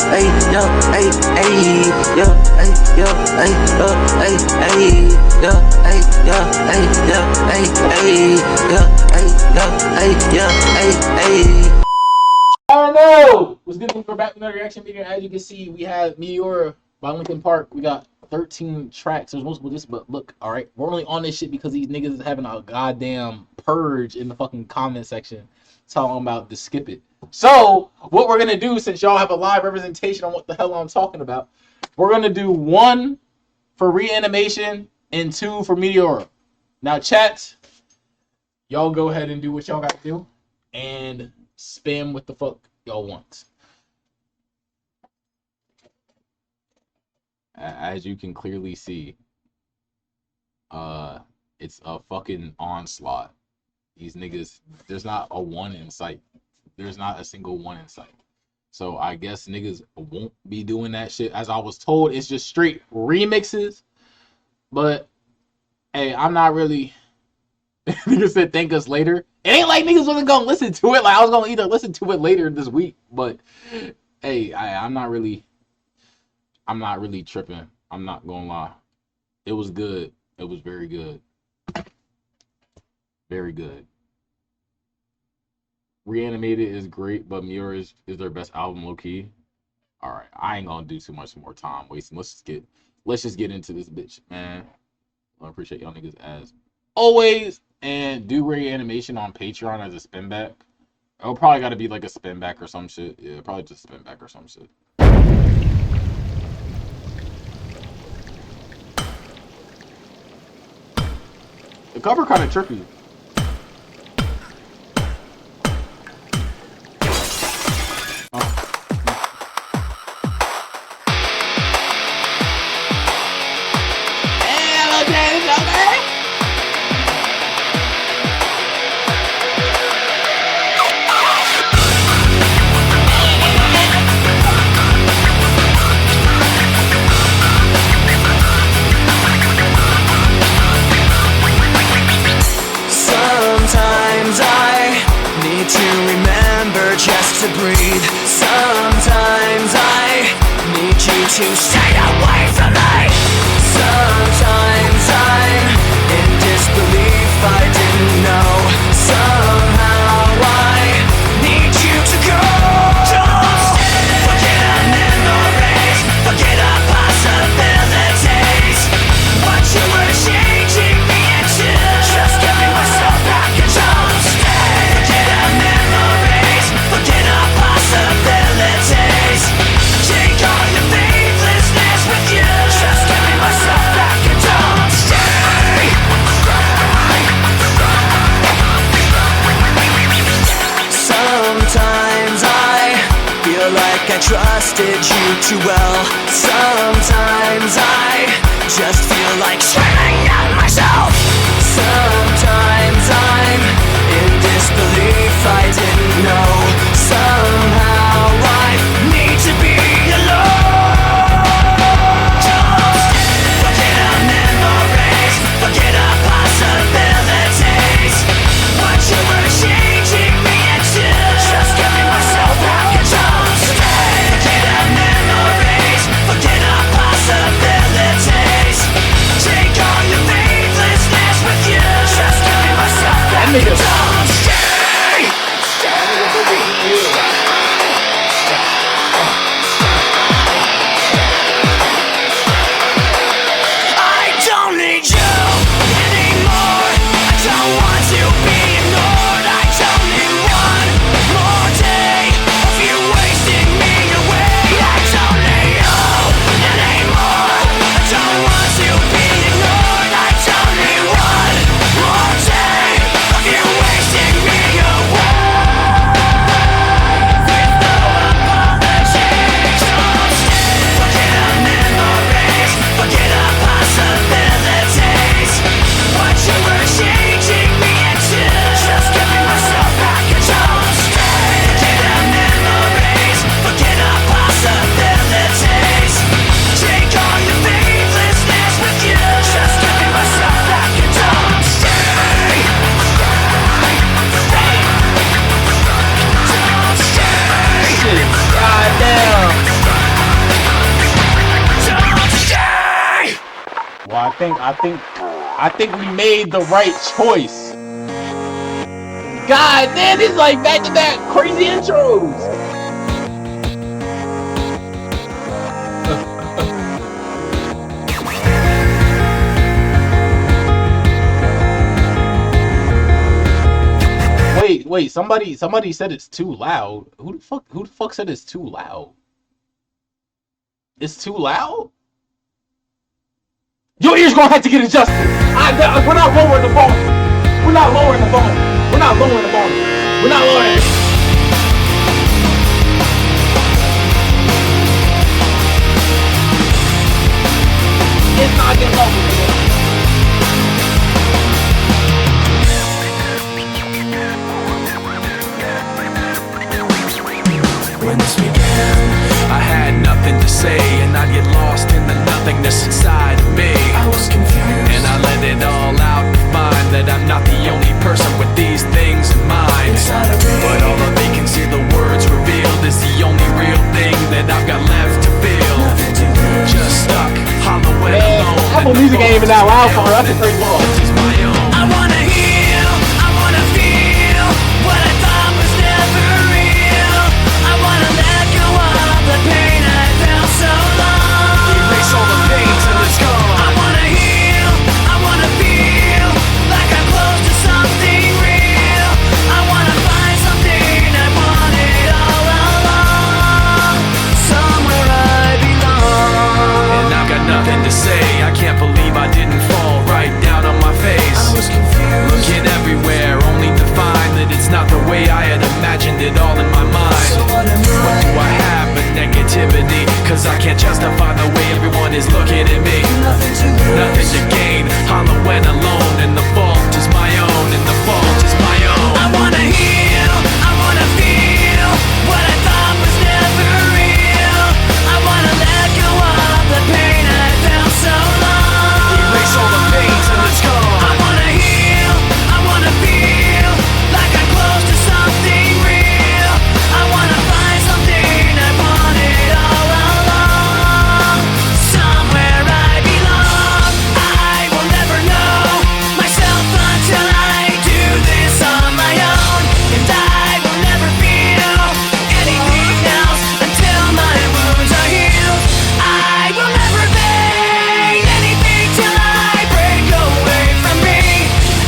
ay, yeah, ay, ay, yeah, ay, yeah, ay, ay, ay, yeah, ay, yeah, ay, yeah, ay, ay, yeah, ay, yeah, ay, yeah, ay, ay. I don't know. What's good? We're back with another reaction video. As you can see, we have Meteora by Linkin Park. We got 13 tracks. There's multiple this, but look, all right, we're only on this shit because these niggas is having a goddamn purge in the fucking comment section talking about to skip it. So what we're gonna do, since y'all have a live representation on what the hell I'm talking about, we're gonna do 1 for Reanimation and 2 for Meteora. Now, chat, y'all go ahead and do what y'all gotta do and spam what the fuck y'all want. As you can clearly see, it's a fucking onslaught. These niggas, there's not a one in sight. There's not a single one in sight. So I guess niggas won't be doing that shit. As I was told, it's just straight remixes. But hey, I'm not really. Niggas said thank us later. It ain't like niggas wasn't gonna listen to it. Like I was gonna either listen to it later this week. But hey, I'm not really tripping. I'm not gonna lie. It was good. It was very good. Very good. Reanimated is great, but Meteora is their best album, low key. All right, I ain't gonna do too much more time wasting. Let's just get into this bitch, man. I appreciate y'all niggas as always, and do Reanimation on Patreon as a spin back. Oh, probably got to be like a spin back or some shit. Yeah, probably just spin back or some shit. The cover kind of trippy. Just to breathe. Sometimes I need you to stay away from me. Sometimes I'm in disbelief, I didn't know. Somehow I need you to go. Don't forget our memories, forget our possibilities. What you were changing me into. Just giving myself back and don't stay. Forget our memories, forget our possibilities. Take all your faithlessness with you. Just give me myself back and don't stay. Sometimes I feel like I trusted you too well. Sometimes I just feel like screaming at myself. Sometimes I'm in disbelief, I didn't know. Somehow I need to be alone. Just forget our memories, forget our possibilities. What you were changing me into. Just give me myself back and don't stay. Forget our memories, forget our possibilities. Take all your faithlessness with you. Just give me myself back and don't stay. I think we made the right choice. God damn, it's like back-to-back crazy intros. Wait, somebody said it's too loud. Who the fuck said it's too loud? It's too loud? Your ears gonna have to get adjusted. We're not lowering the volume. We're not lowering the volume. We're not lowering the volume. We're not lowering it. It's not getting lower. When this began, I had nothing to say, and I'd get lost in the nothingness inside of me. I was confused, and I let it all out to find that I'm not the only person with these things in mind. But all the vacancy the words revealed is the only real thing that I've got left to feel. Just stuck, hollow and alone. Apple Music ain't even that loud for her. That's a crazy ball. I wanna heal, I wanna feel what I thought was never real. I wanna let go of the pain I felt so long. Erase all the pain till it's gone. I wanna heal, I wanna feel like I'm close to something real. I wanna find something I wanted all along, somewhere I belong. And I've got nothing to say, I can't believe I didn't fall right down on my face. I was confused, looking everywhere, only to find that it's not the way I had imagined it all in my mind. So what do I have but negativity? Cause I can't justify the way everyone is looking at me. Nothing to gain, hollow and alone, and the fault is my own, and the fault is my own. I wanna heal, I wanna feel what I thought was never real. I wanna let go of the pain I felt so long. Erase all the pain till it's gone. I wanna heal, I wanna feel like I'm close to something real. I wanna find something I wanted all along, somewhere I belong. I will never know myself until I do this on my own, and I will never feel anything else until my wounds are healed. I will never be anything till I break away from me.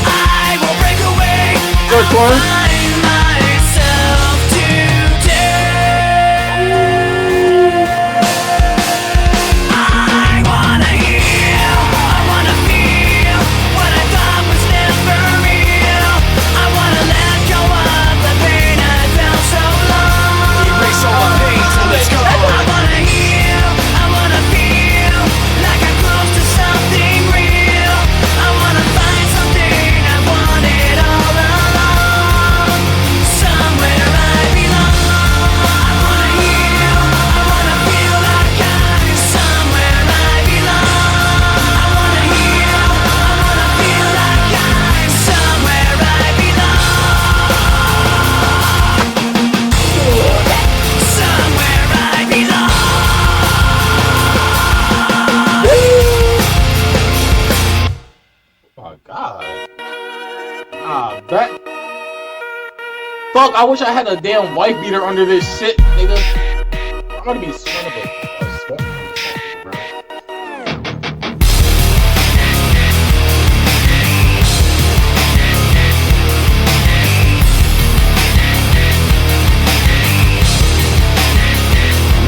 I will break away. Good one. Find myself today. I wanna heal, I wanna feel what I thought was never real. I wanna let go of the pain I felt so long. Erase all the pain till it's gone. I wanna heal, I wanna feel like I'm close to something real. I wanna find something I wanted all along, somewhere I belong. I wanna heal, I wanna feel like I'm somewhere I belong. I wanna heal, I wanna feel like I'm somewhere I belong. Somewhere I belong. Oh my god. That. Fuck, I wish I had a damn wife beater under this shit, nigga. I'm gonna be sweating a sweat, bro.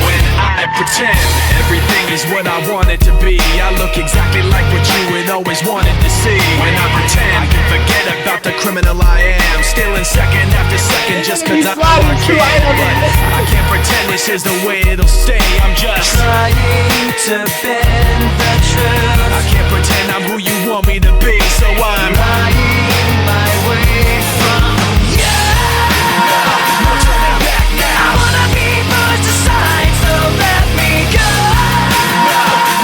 When I pretend everything is what I want it to be, I look exactly like what you had always wanted to see. When I pretend I can forget about the criminal I am, stealing second after second just cause I can. But I can't pretend this is the way it'll stay. I'm just trying to bend the truth. I can't pretend I'm who you want me to be, so I'm lying my way from you. No turning back now. I wanna be pushed aside, so let me go.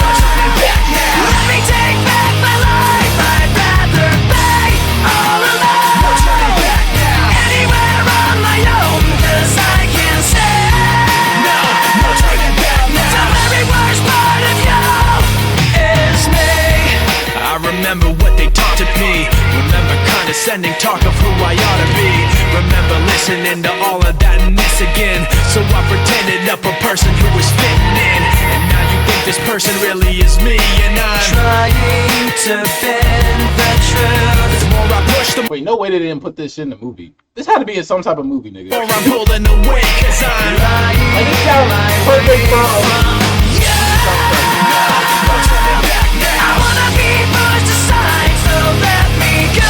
No turning back now. Let me take back my life. I'd rather be all alone. No turning back now. Anywhere on my own, 'cause I can stay. No turning back now. The very worst part of you is me. talk of who I ought to be. Remember listening to all of that and this again. So I pretended up a person who was fitting in. And now you think this person really is me. And I'm trying to bend the truth. The more I push, the Wait, no way they didn't put this shit in the movie. This had to be in some type of movie, nigga. more I'm pulling away. Cause I'm Like, this sounds perfect for I wanna be pushed aside, so let me go.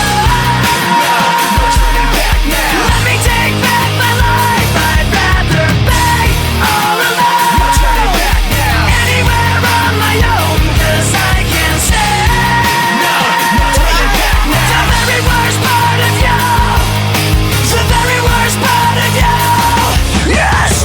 Let me take back my life. I'd rather be all alone. Anywhere on my own, cause I can't stand the very worst part of you. The very worst part of you. Yes,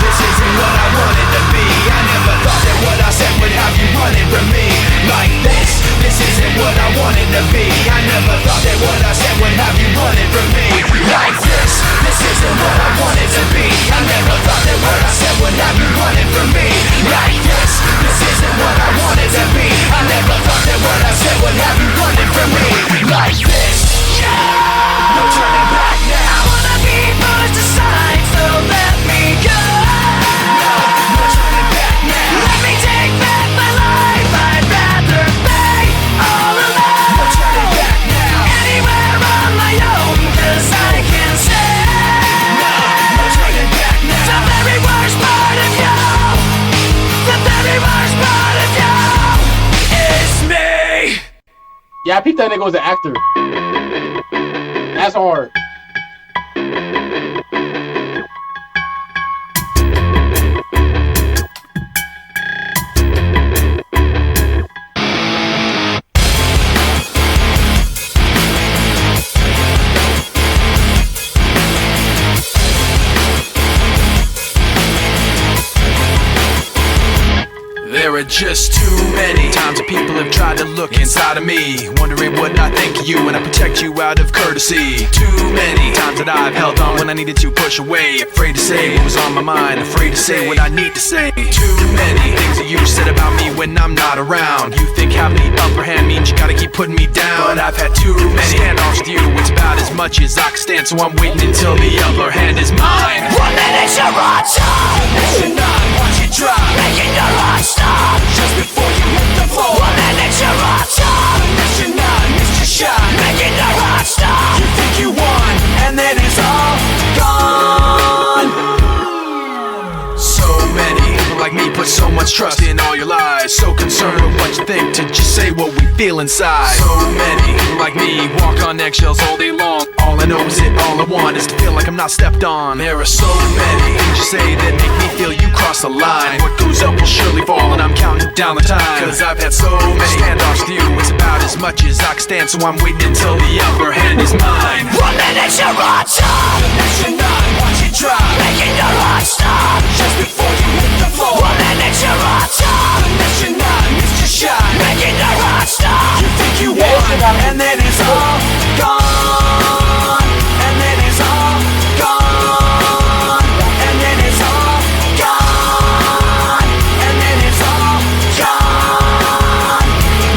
this isn't what I wanted to be. I never thought that what I said would have you running from me like this. This isn't what I wanted to be. I never thought that what I said would have you running from me like this. This isn't what I wanted to be. I never thought that what I said would have you running from me like this. This isn't what I wanted to be. I never thought that what I said would have you running from me like this. No turning back now. I wanna be pushed aside, so let me go. No turning back now. Let me take back my life. I'd rather be all alone. No turning back now. Anywhere on my own, cause I can't stand no turning back now. The very worst part of you. The very worst part of you is me. Yeah, I peeped that nigga was an actor. That's hard. There are just too many times that people have tried to look inside of me, wondering what I think of you when I protect you out of courtesy. Too many times that I've held on when I needed to push away, afraid to say what was on my mind, afraid to say what I need to say. Too many things that you said about me when I'm not around. You think having the upper hand means you gotta keep putting me down, but I've had too many standoffs with you. It's about as much as I can stand, so I'm waiting until the upper hand is mine. 1 minute you're on top, next you're not. Watch it drop, making your heart stop just before you hit the floor. 1 minute you're on top, next you're not. Missed your shot, making your heart stop. You think you won, and then it's all gone. So many people like me put so much trust in all your lies, so concerned with what you think to just say what we feel inside. So many people like me walk on eggshells all day long. All I know is it, all I want is to feel like I'm not stepped on. There are so many things you say that make me feel you cross the line. What goes up will surely fall, and I'm counting down the time. Cause I've had so many standoffs with you. It's about as much as I can stand, so I'm waiting until the upper hand is mine. 1 minute you're on top, next you're not. Watch it drop, making your heart stop just before you hit the floor. 1 minute you're on top, next you're not. Missed your shot, making your heart stop. You think you won, and then it's all gone. And then it's all gone. And then it's all gone. And then it's all gone.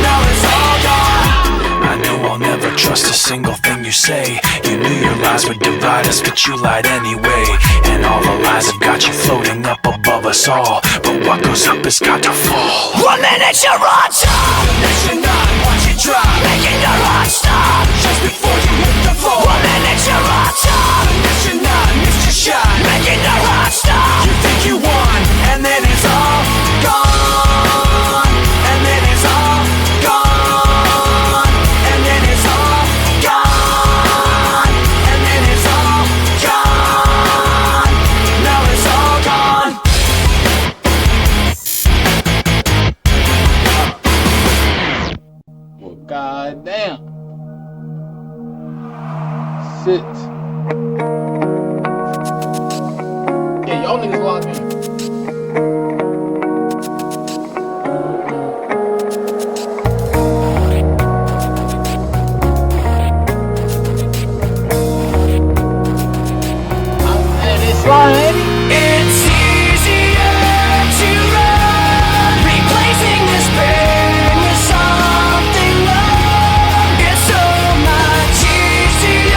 Now it's all gone. I know I'll never trust a single thing you say. You knew your lies would divide us, but you lied anyway. And all the lies have got you floating up above us all. But what goes up has got to fall. 1 minute you're on top, next you're not. Watch it drop, making your heart stop just before you hit the floor. 1 minute you're on top, next you're not. Missed your shot, making your heart stop. You think you won, and then it's all gone. And then it's all gone. And then it's all gone. And then it's all gone. Now it's all gone. Well, goddamn. Shit. Yeah, y'all niggas locked in. It's easier to run, replacing this pain with something love. It's so much easier.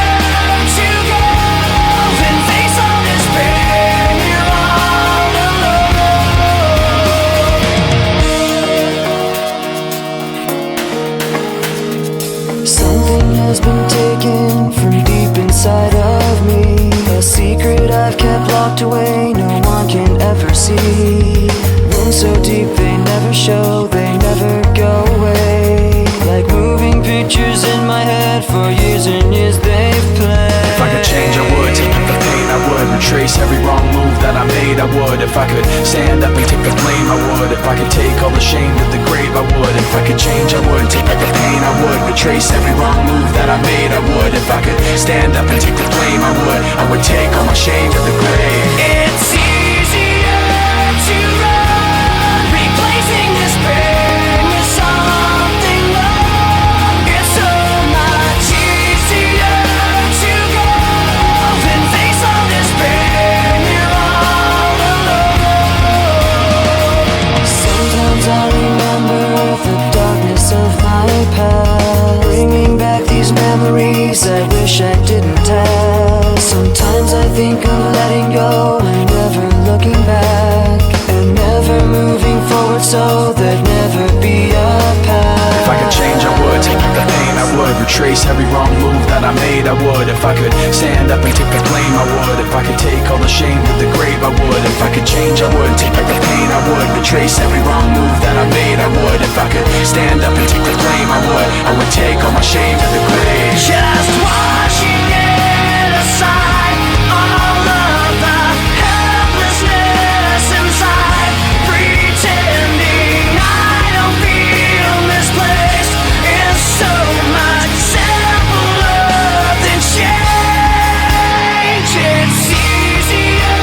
run so deep, they never show, they never go away. Like moving pictures in my head, for years and years they've played. If I could change, I would. Take back the pain, I would. Retrace every wrong move that I made, I would. If I could stand up and take the blame, I would. If I could take all the shame to the grave, I would. If I could change, I would. Take back the pain, I would. Retrace every wrong move that I made, I would. If I could stand up and take the blame, I would. I would take all my shame to the grave. It's easier to run, replacing this pain with something long. It's so much easier to go than face all this pain. You're all alone. Sometimes I remember the darkness of my past, bringing back these memories I wish I didn't have. Sometimes I think of letting go and never looking back, and never moving forward so there'd never be a path. If I could change, I would. Take back the pain, I would. Retrace every wrong move that I made, I would. If I could stand up and take the blame, I would. If I could take all the shame to the grave, I would. If I could change, I would. Take back the pain, I would. Retrace every wrong move that I made, I would. If I could stand up and take the blame, I would. I would take all my shame to the grave. Just washing it aside, all of the helplessness inside, pretending I don't feel misplaced is so much simpler than change. It's easier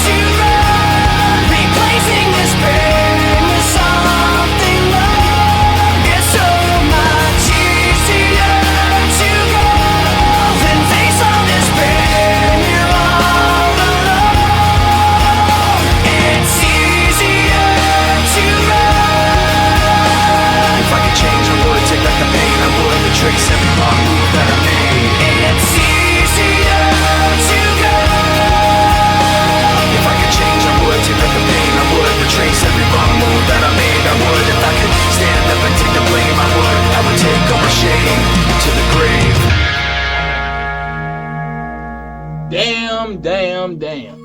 to run, replacing this pain with something long. It's so much easier to go than face all this pain. You're all alone. It's easier to run. If I could change, I would. Take back the pain, I would. Retrace every wrong move that I made. It's easier to go. If I could change, I would. Take back the pain, I would. Retrace every wrong move that I made, I would. If I could stand up and take the blame, I would. I would take all my shame to the grave. Damn, damn, damn.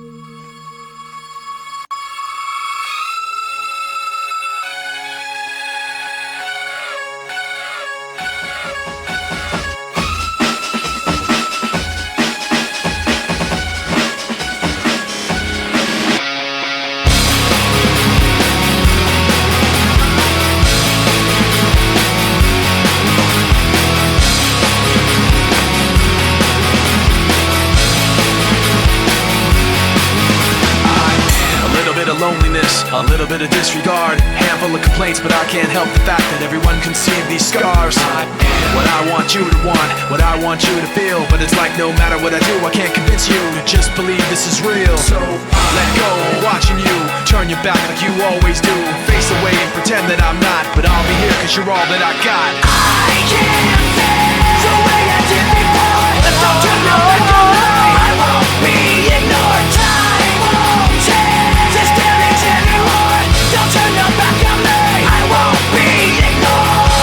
Loneliness, a little bit of disregard, handful of complaints, but I can't help the fact that everyone can see these scars. I am what I want you to want, what I want you to feel, but it's like no matter what I do, I can't convince you to just believe this is real. So let go, watching you turn your back like you always do, face away and pretend that I'm not, but I'll be here cause you're all that I got. I can't face the way I did before. Don't turn your back on me. I won't be ignored. Time won't change this damage anymore. Don't turn your back on me. I won't be ignored.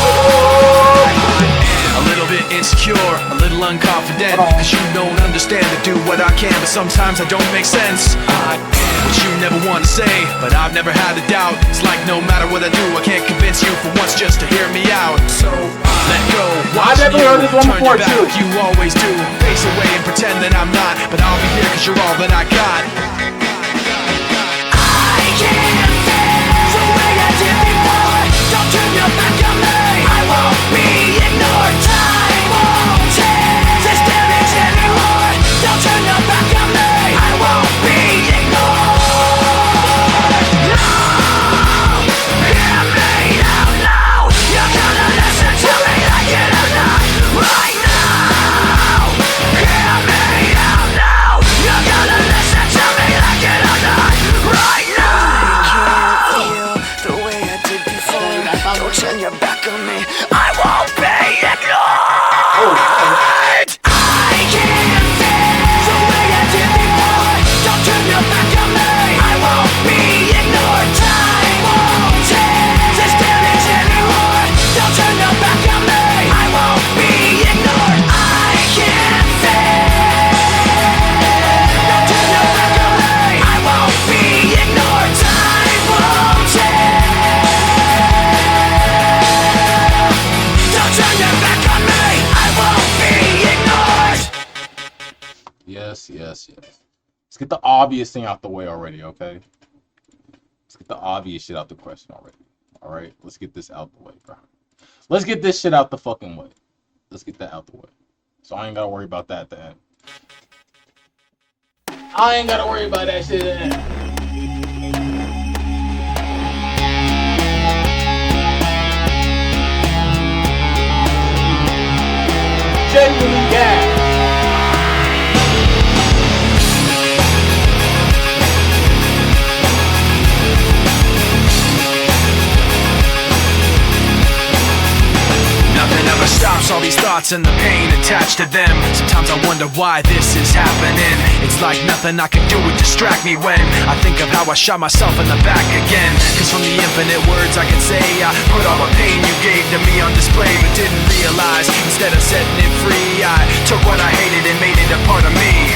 A little bit insecure, a little unconfident, cause you don't understand to do what I can, but sometimes I don't make sense. I am what you never want to say, but I've never had a doubt. It's like no matter what I do, I can't convince you for once just to hear me out. So let go, watch you heard this one turn before your back too. like you always do, face away and pretend that I'm not, but I'll be here cause you're all that I got. I can't face the way I did before. Don't turn your back on me. I won't be ignored. Time won't change this damage anymore. Don't turn your back on me. I won't be ignored. No, hear me out now. You're gonna listen to me like it or not. Right now, hear me out now. You're gonna listen to me like it or not. Right now. shit. Let's get the obvious thing out the way already, okay? Let's get the obvious shit out the question already. Alright? Let's get this out the way, bro. Let's get this shit out the fucking way. Let's get that out the way. So I ain't gotta worry about that at the end. I ain't gotta worry about that shit at the end. Genuinely gas. Nothing ever stops all these thoughts and the pain attached to them. Sometimes I wonder why this is happening. It's like nothing I can do would distract me when I think of how I shot myself in the back again. Cause from the infinite words I can say, I put all the pain you gave to me on display, but didn't realize instead of setting it free, I took what I hated and made it a part of me.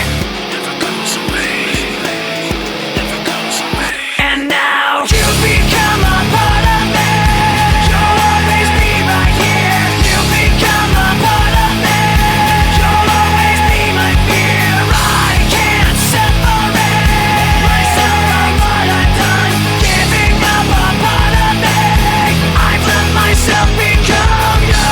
Never goes away, never goes away. And now you've become a part of me. You'll always be right here. You've become a part of me. You'll always be my fear. I can't separate myself from what I've done. Giving up a part of me. I've let myself become you.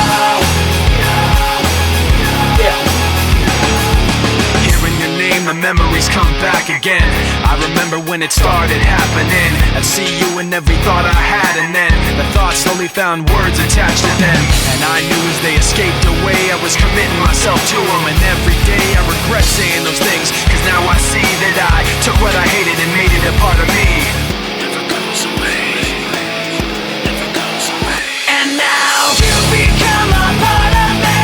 Hearing your name, the memories come back again. I remember when it started happening. I'd see you in every thought I had, and then the thoughts slowly found words attached to them. And I knew as they escaped away, I was committing myself to them. And every day I regret saying those things, cause now I see that I took what I hated and made it a part of me. Never goes away, never goes away. And now you've become a part of me.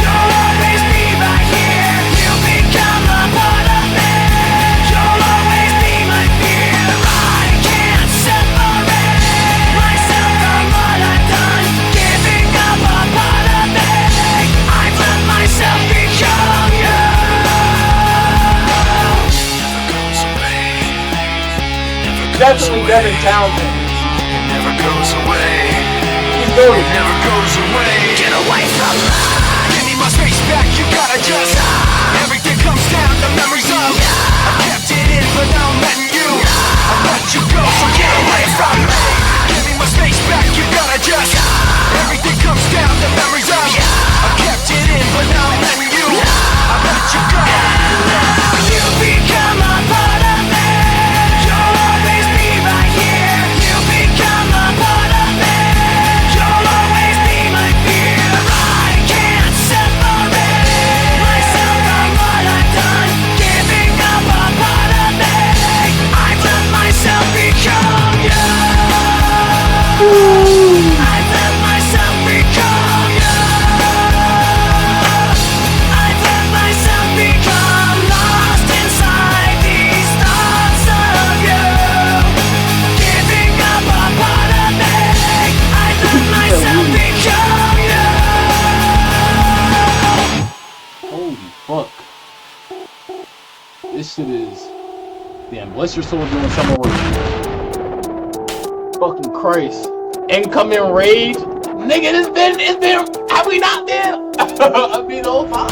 You'll always be right here. You've become a part of me. You'll always be my fear. I can't separate myself from what I've done. Giving up a part of me. I've let myself become you. Never goes away. Never goes Definitely away. Devin Townsend. It never goes away. He's going. It never goes away. Get away from me. Give me my space back. You gotta just. Everything comes down to memories of. I kept it in, but now I'm letting you. I let you go, so get away from me. Give me my space back. You gotta just. Everything comes down to memories of. I kept it in, but now I'm letting you. I let you go. You become a part of me. You'll always be right here. You become a part of me. You'll always be my fear. I can't separate myself from what I've done. Giving up a part of me. I've let myself become you. I've let myself become you. I've let myself become lost inside these thoughts of you. Giving up a part of me. I've let myself become you. Holy fuck. This shit is. Damn, bless your soul doing summer work. Fucking Christ. Incoming raid? Nigga, it's been. Have we not been? I mean, the whole time.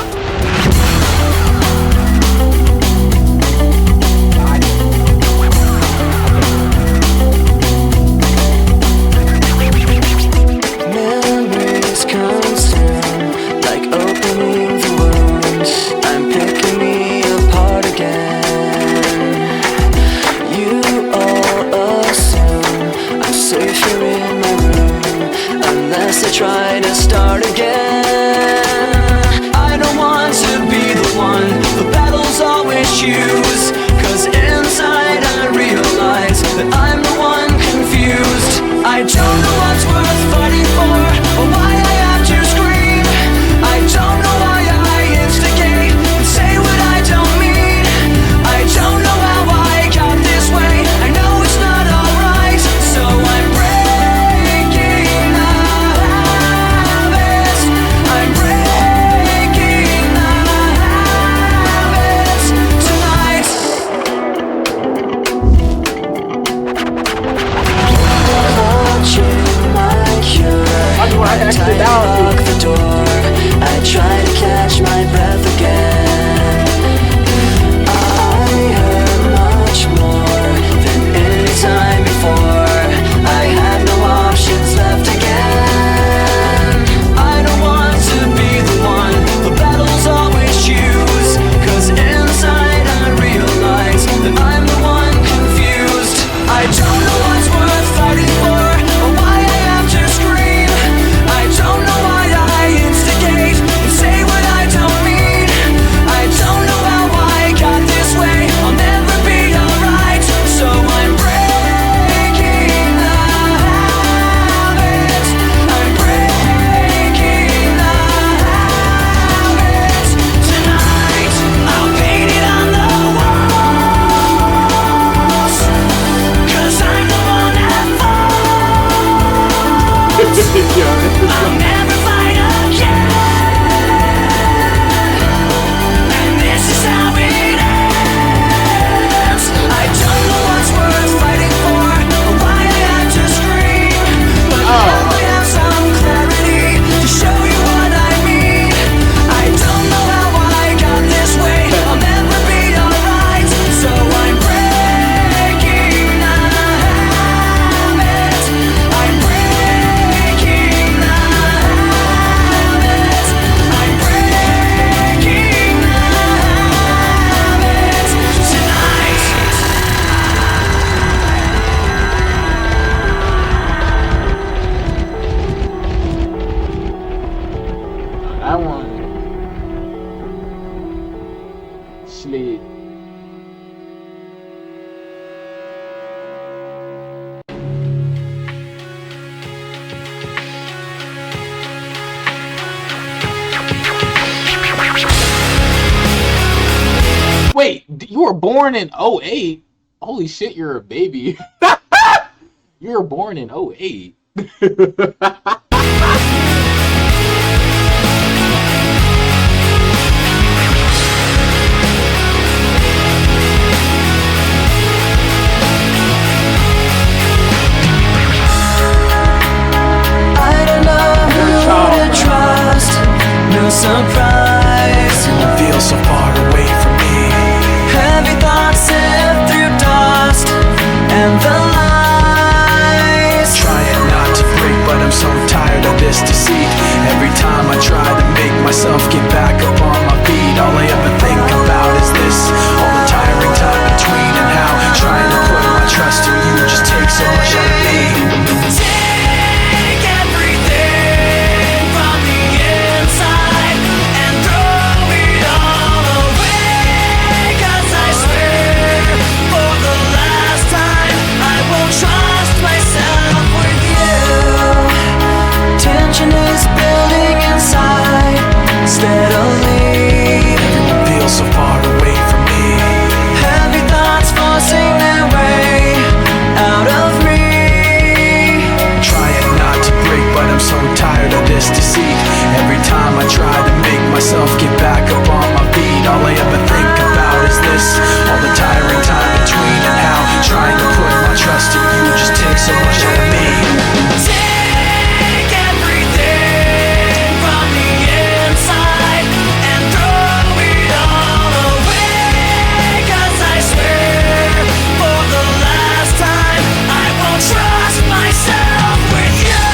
Memories constant, like opening the wounds. I'm picking me apart again. You all assume I'm safer in my room, unless I try to start again. I don't want to be the one the battles always choose, cause inside I realize that I'm the one confused. I don't know what's worth fighting for, or why I have to scream. I don't know why I instigate and say what I don't mean. I don't know how I got this way. I know it's not alright, so I'm breaking the habits. I'm breaking the habits tonight. I'll never fight again. And this is how it ends. I don't know what's worth fighting for, or why I have to scream. But now I have some clarity to show you what I mean. I don't know how I got this way, I'll never be alright. So I'm breaking the habit. I'm breaking the habit. I'm breaking the habit tonight. That one. Shit. Wait, you were born in 08? Holy shit, you're a baby. You were born in 08. I don't know who to trust. No surprise. You feel so far away from me. Heavy thoughts sift through dust and the lies. Trying not to break, but I'm so tired of this deceit. Every time I try to make myself get back up on my feet, all I ever think about is this. All the tiring time between and how trying to put my trust in you just takes so much out of me. Take everything from the inside and throw it all away. 'Cause I swear for the last time I won't trust myself with you. Tension is building inside steadily. Everyone feels so far away from me. Heavy thoughts forcing their way out of me. Trying not to break, but I'm so tired of this deceit. Every time I try to make myself get back up on my feet, all I ever think about is this. All the tiring time between and how trying to put my trust in you just takes so much out of me. Take everything from the inside and throw it all away. 'Cause I swear for the last time I won't trust myself with you.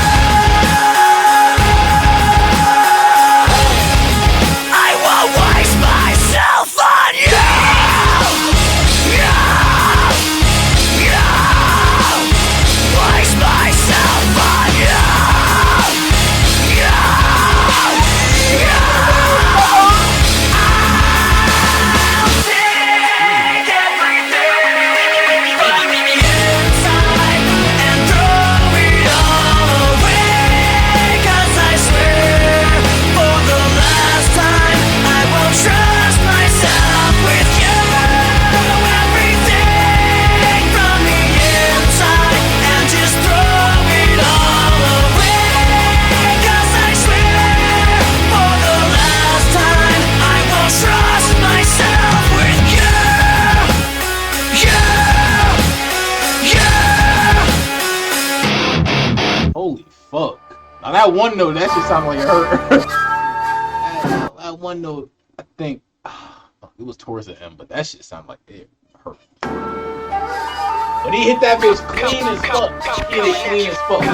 I won't waste myself on you. Waste myself on you. I'll take everything from the inside and throw it all away. 'Cause I swear for the last time I won't trust myself with you. Everything from the inside and just throw it all away. 'Cause I swear for the last time I won't trust myself with you. Holy fuck. Now that one note, that shit sounded like it hurt. that one note, I think, it was towards the end, but that shit sounded like it hurt. But he hit that bitch clean as fuck. He hit it clean as fuck.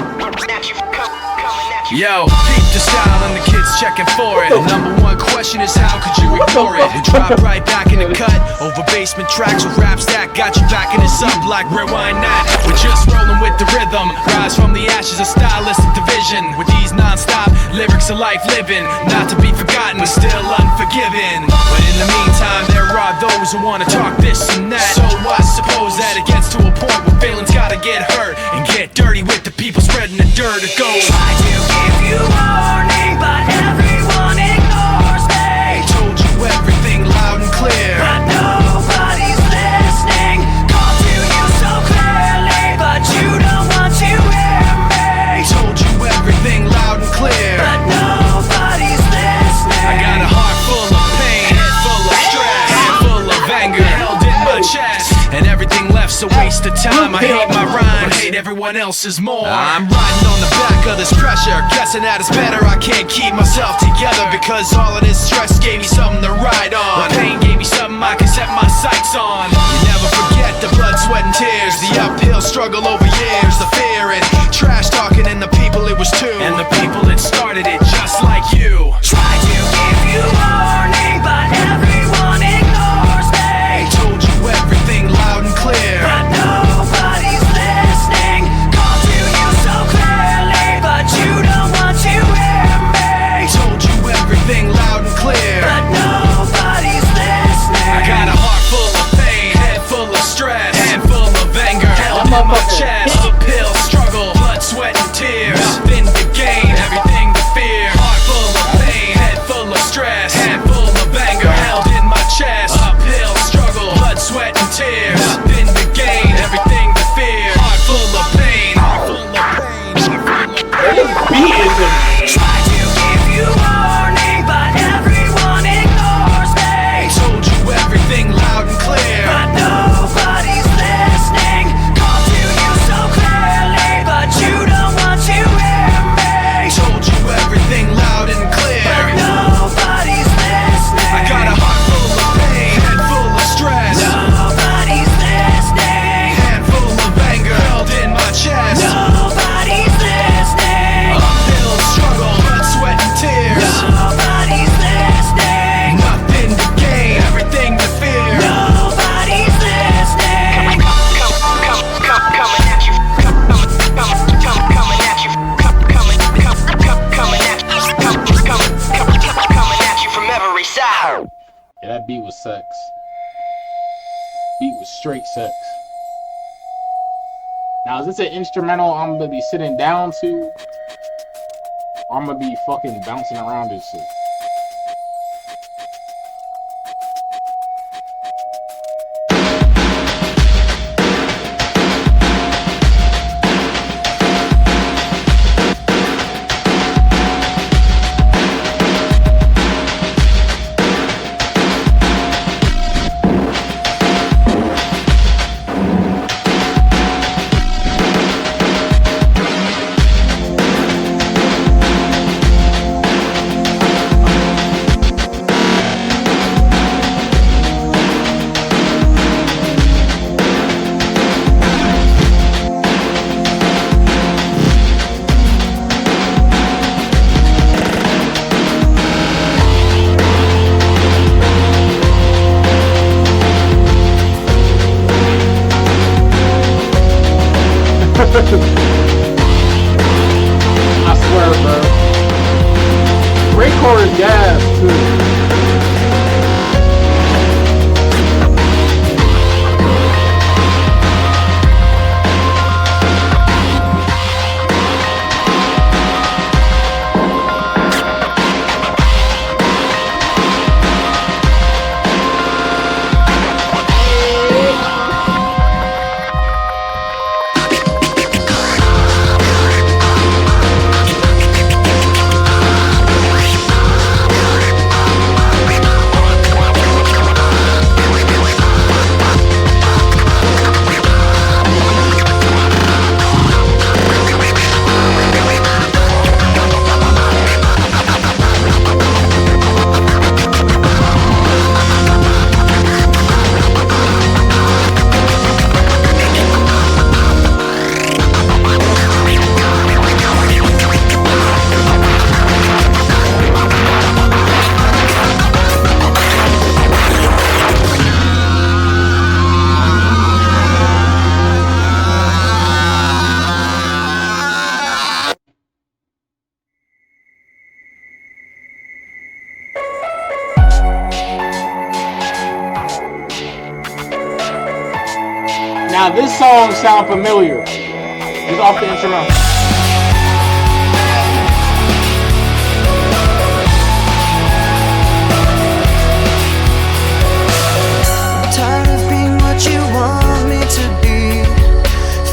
Yo, peep the style and the kids checking for it. The number one question is how could you ignore it? We drop right back in the cut over basement tracks with raps that got you backing us up like rewind that. We're just rolling with the rhythm, rise from the ashes of stylistic division. With these non-stop lyrics of life living, not to be forgotten but still unforgiven. But in the meantime, there are those who wanna talk this and that. So I suppose that it gets to a point where feelings gotta get hurt and get dirty with the people spreading the dirt. It goes. Try to give you warning, but everyone ignores me. Told you everything loud and clear, But nobody's listening. Call to you so clearly, but you don't want to hear me. told you everything everyone else is more. I'm riding on the back of this pressure, guessing that it's better. I can't keep myself together because all of this stress gave me something to ride on. The pain gave me something I can set my sights on. You never forget the blood, sweat, and tears, the uphill struggle over years, the fear and trash talking, and the people it was to, and the people that started it just like you. Try to give you warning, but everyone ignores me. Told you everything loud and clear, But nobody's listening. Called to you so clearly, but you don't want to hear me. told you everything loud and clear. But nobody's listening. I got a heart full of pain, head full of stress, handful of anger held in my chest. Uphill struggle, blood, sweat, and tears. Nothing to gain, everything to fear. Heart full of pain, head full of stress, handful of anger held in my chest. Uphill struggle, blood, sweat, and tears. Nothing to gain, everything to fear. Heart full of pain, heart full of pain, heart full of pain. Beat is in. Try to give you warning, but everyone ignores me. Told you everything loud and clear, But nobody's listening. Called to you so clearly, but you don't want to hear me. told you everything loud and clear. But nobody's listening. I got a heart full of pain, head full of stress, Nobody's listening. handful of anger held in my chest. Nobody's listening. Uphill struggle, blood, sweat, and tears. Nobody's listening. Nothing to gain, everything to fear. Nobody's listening. Coming at you, coming at you, coming at you from every side. Yeah, that beat was sex. Beat was straight sex. Now, is this an instrumental I'm gonna be sitting down to? Or I'm gonna be fucking bouncing around this shit? I swear, bro. Great chorus gas, too. Now this song sounds familiar. It's off the instrumental. Tired of being what you want me to be,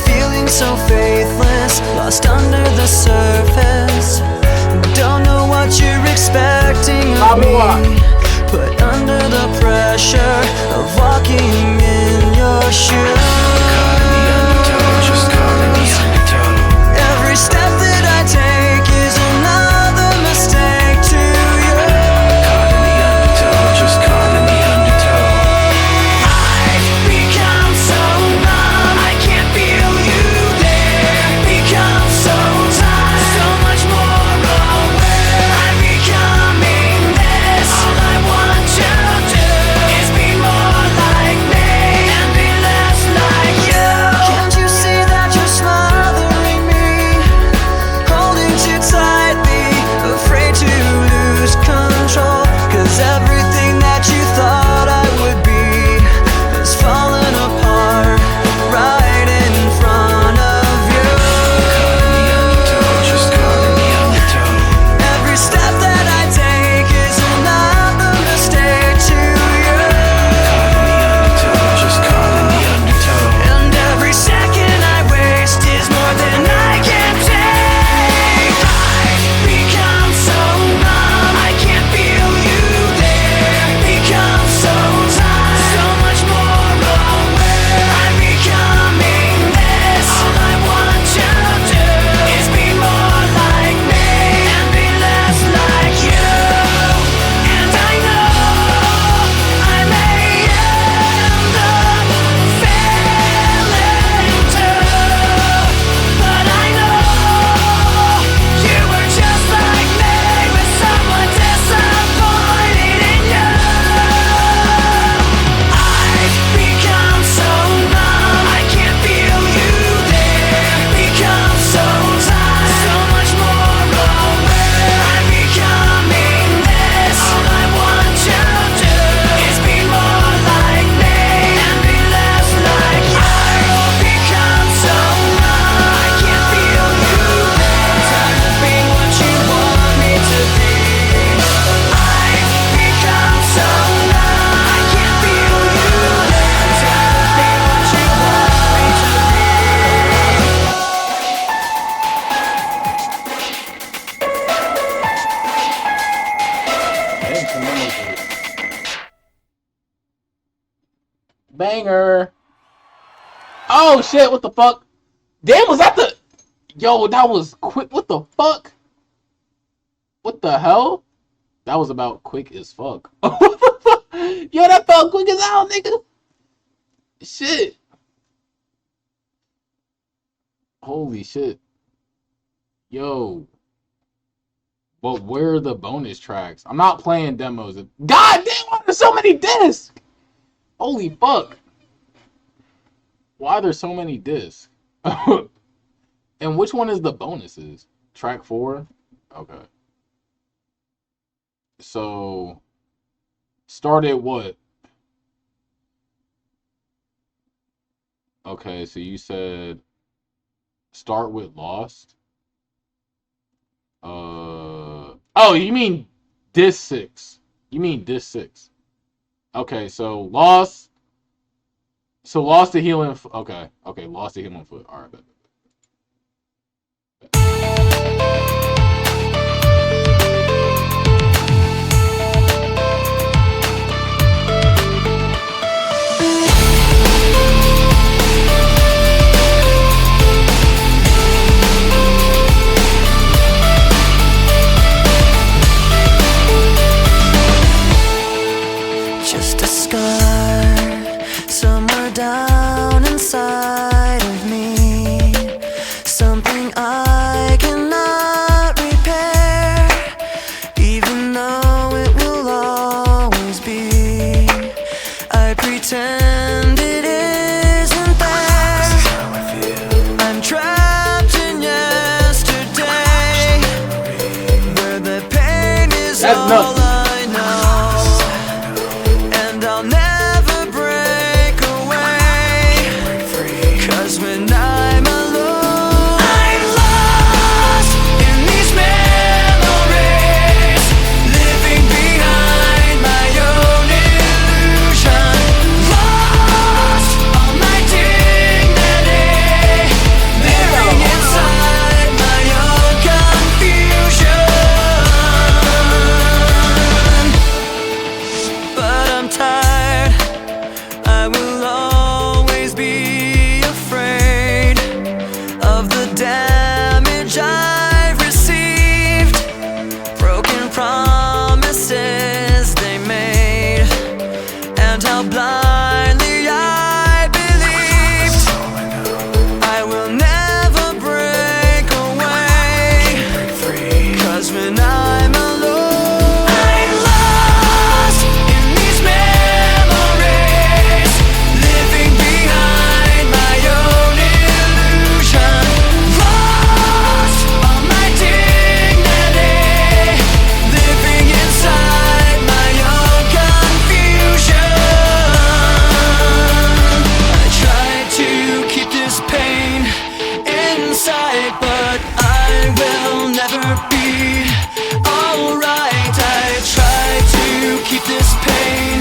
feeling so faithless, lost under the surface. Don't know what you're expecting of me, put under the pressure of walking in your shoes. Caught in the undertow, just caught in the banger. Oh shit, what the fuck? Damn, was that the... Yo, that was quick. What the fuck? What the hell? That was about quick as fuck. What the fuck? Yo, that felt quick as hell, nigga. Shit. Holy shit. Yo. But where are the bonus tracks? I'm not playing demos. God damn, why there's so many discs? Holy fuck. Why are there so many discs? And which one is the bonuses? Track 4? Okay. So, start at what? Okay, so you said start with Lost? Oh, you mean disc 6. You mean disc 6. Okay, so Lost. So Lost to Healing. Okay, Lost to Healing Foot. All right, bet. Just a scar somewhere down inside of me, something I cannot repair, even though it will always be. I pretend it isn't there. I'm trapped in yesterday, where the pain is all nuts. I know, and I'll never break away, 'cause when I'm alone, I'm lost in these memories, living behind my own illusion, lost all my dignity, living inside my own confusion. But I'm tired, I will always be afraid of the damage I've received, broken promises they made, and how blindly I believed. I will never break away, 'cause when I'm alone, I'm lost in these memories, living behind my own illusion, lost all my dignity, living inside my own confusion. I tried to keep this pain inside, but I will never be alright. I tried to keep this pain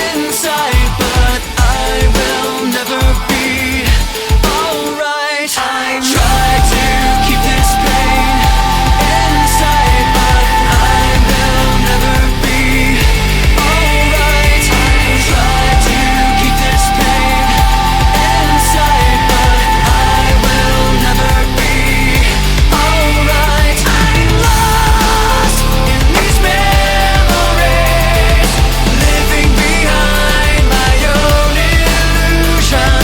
inside, but I will never be alright. I tried to keep this pain inside, but I will never be alright. I tried to keep this pain inside, but I will never be alright. I'm lost in these memories, living behind my own illusion,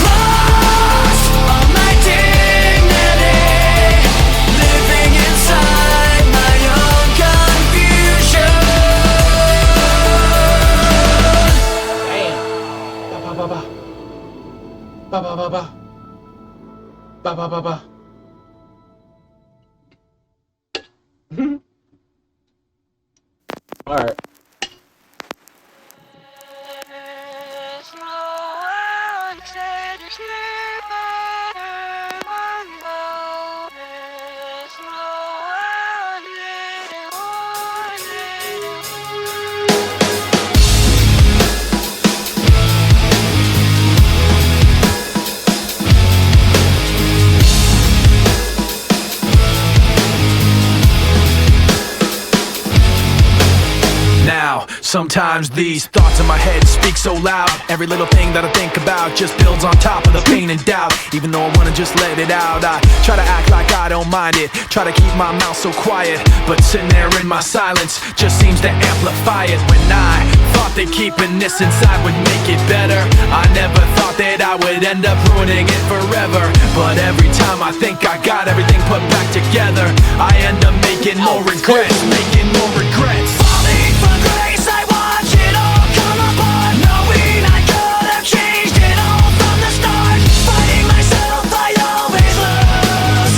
lost all my dignity, living inside my own confusion. Damn. Ba ba ba ba. Ba ba ba ba. Ba ba ba ba. All right. There's no one said it's never one more. There's no one little more, little Sometimes these thoughts in my head speak so loud. Every little thing that I think about just builds on top of the pain and doubt. Even though I wanna just let it out, I try to act like I don't mind it. Try to keep my mouth so quiet, but sitting there in my silence just seems to amplify it. When I thought that keeping this inside would make it better, I never thought that I would end up ruining it forever. But every time I think I got everything put back together, I end up making more regrets, making more regrets. Falling from grace, I watch it all come apart, knowing I could have changed it all from the start. Fighting myself, I always lose.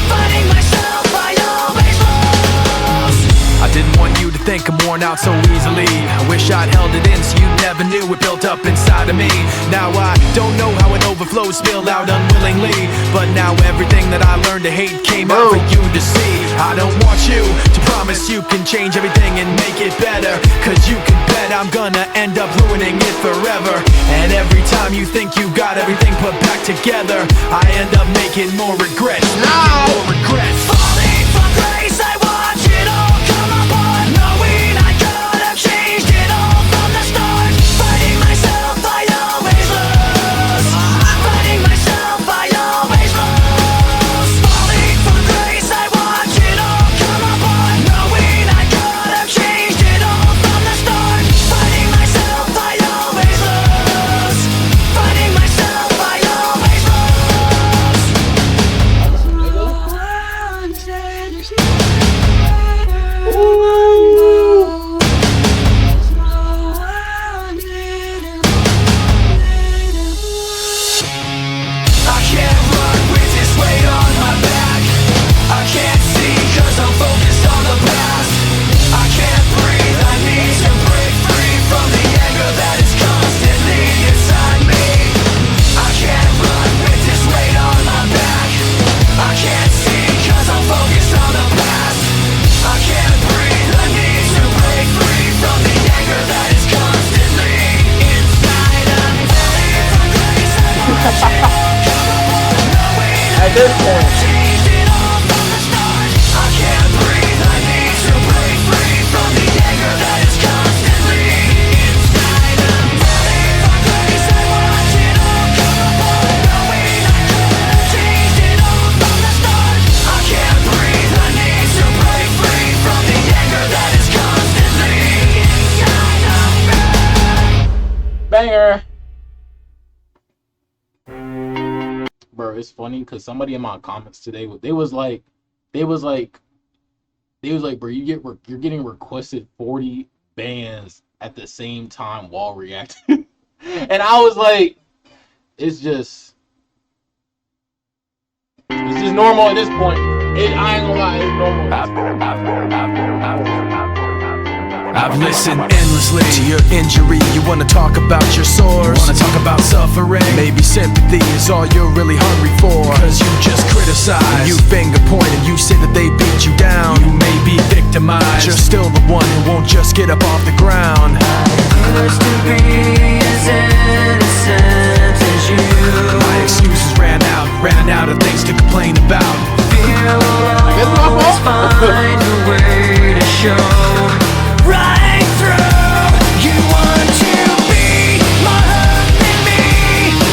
Fighting myself, I always lose. I didn't want you to think I'm worn out so easily. I wish I'd held it in so you never knew it built up inside of me. Now I don't know how it overflowed, spilled out unwillingly, but now everything that I learned to hate came out for you to see. I don't want you to promise you can change everything and make it better, cause you can bet I'm gonna end up ruining it forever. And every time you think you got everything put back together, I end up making more regrets, more regrets. Falling from grace, I watch it all come apart, knowing I could have changed it all from the start. Fighting myself, I always lose. Fighting myself, I always lose. Falling from grace, I watch it all come apart, knowing I could have changed it all from the start. Fighting myself, I always lose. Fighting myself, I always I can't run with this weight on my back. I can't see cause I'm focused on the past. I can't breathe, I need to break free from the anger that is constantly inside me. I can't run with this weight on my back. I can't see cause I'm focused on the past. I can't breathe, I need to break free from the anger that is constantly inside of me. At this point, Changed it all from the start. I can't breathe, I need to break free from the anger that is constantly inside of me. For grace, I watch it all come apart, knowing I could have changed it all from the start. I can't breathe, I need to break free from the anger that is constantly inside of me. banger. Bro, it's funny because somebody in my comments today, they was like, bro, you're getting requested 40 bands at the same time while reacting, and I was like, it's just normal at this point. I ain't gonna lie, it's normal. I've listened endlessly to your injury. You wanna talk about your sores, wanna talk about suffering. Maybe sympathy is all you're really hungry for, cause you just criticize, you finger point, and you say that they beat you down. You may be victimized, you're still the one who won't just get up off the ground. Used to be as innocent as you. My excuses ran out of things to complain about. Fear will always find a way to show. Right through, you want to be more hurt than me.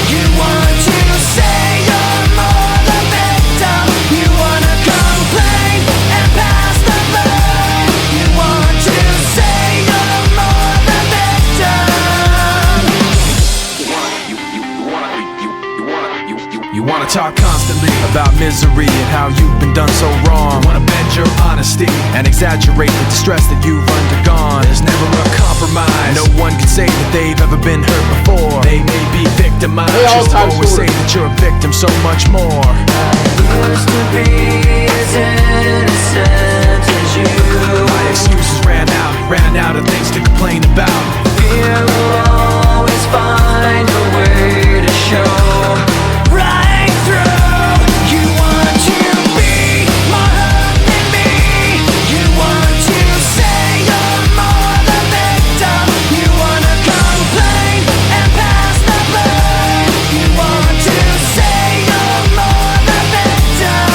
You want to say you're more the victim. You wanna complain and pass the blame. You want to say you're more the victim. You wanna talk constantly about misery and how you've been done so wrong. You wanna bend your honesty and exaggerate the distress that you've undergone. There's never a compromise. No one can say that they've ever been hurt before. They may be victimized, just always say that you're a victim so much more. Used to be as innocent as you. My excuses ran out of things to complain about. Fear will always find a way to show. Right through, you want to be more hurt than me. You want to say you're more the victim. You wanna complain and pass the blame. You want to say you're more the victim.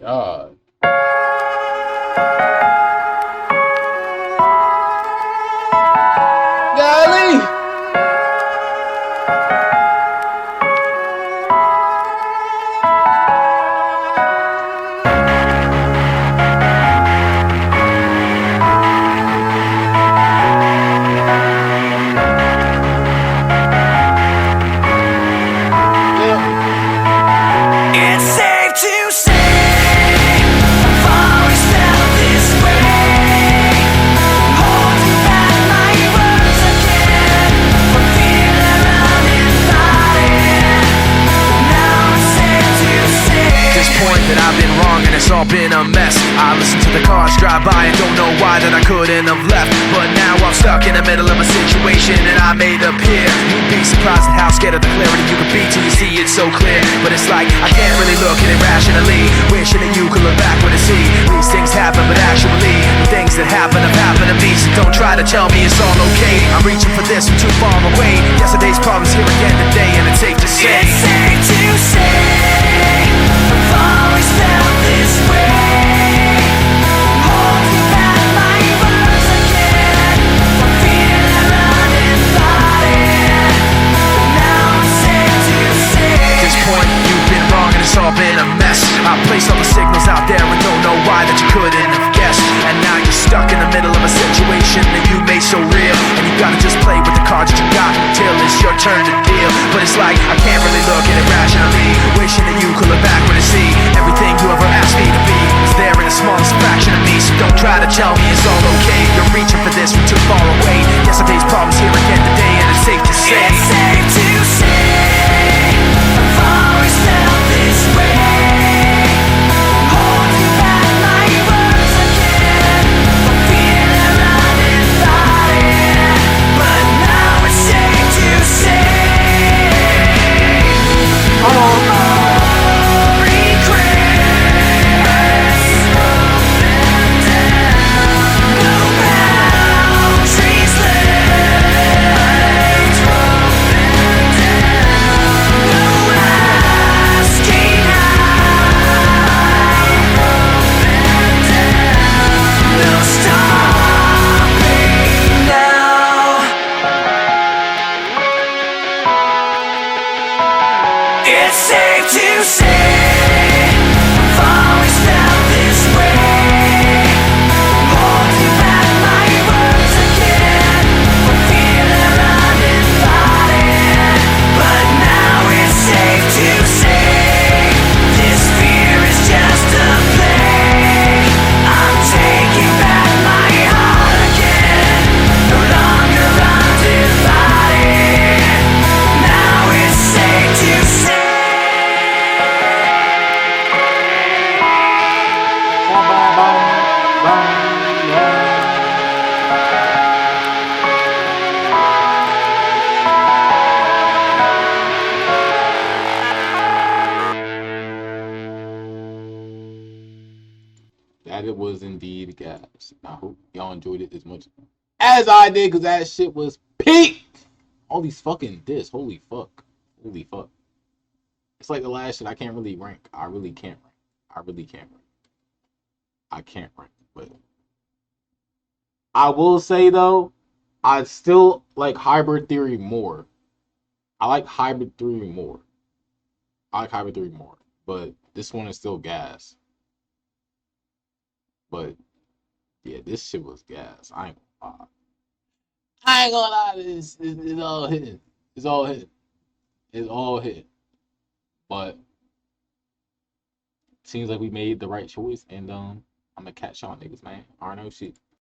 God. Golly! It's safe to say I've always felt this way. Holding back my words again for fear that I'm invited. Now it's safe to say At this point that I've been wrong and it's all been a mess. I listen to the cars drive by and don't know why that I couldn't have left. But now I'm stuck in the middle of a situation and I made up here. You'd be surprised at how scared of the clarity you could be till you see it so clear. But it's like I can't really look at it rationally, wishing that you could look backward and see these things happen, but actually the things that happen have happened to me. So don't try to tell me it's all okay. I'm reaching for this from too far away. Yesterday's problems here again today, and it's safe to say it's safe to say I've always felt this way. Holding back my words again for fear that I'm invited. Now it's safe to say at this point you've been wrong and it's all been a mess. I placed all the signals out there and don't know why that you couldn't have guessed. And now you're stuck in the middle of a situation that you made so real, and you gotta just play with the cards that you got till it's your turn to deal. But it's like I can't really look at it rationally, wishing that you could look backward and see everything you ever asked me to be is there in the smallest fraction of me. So don't try to tell me it's all okay. You're reaching for this from too far away. Yesterday's problems here again today, and it's safe to say it's safe to say I've always felt this way. Holding back my words again for fear that I'm invited. But now it's safe to say no more regrets. No boundaries left. No asking how. No stopping now. It's safe to say I've always felt this way. Holding back my words again for fear that I'm invited. But now it's safe to say this fear is just a play. I'm taking back my heart again. No longer undivided. Now it's safe to say. That it was indeed gas. I hope y'all enjoyed it as much as I did, because that shit was peak. All these fucking diss. Holy fuck. Holy fuck. It's like the last shit I can't really rank. I really can't rank. I really can't rank. I can't rank. But I will say though, I still like Hybrid Theory more. I like Hybrid Theory more. I like Hybrid Theory more. But this one is still gas. But yeah, this shit was gas. I ain't gonna lie. I ain't gonna lie. It's all hitting. It's all hitting. It's all hitting. But seems like we made the right choice, and I'm gonna catch y'all niggas, man. I don't know shit.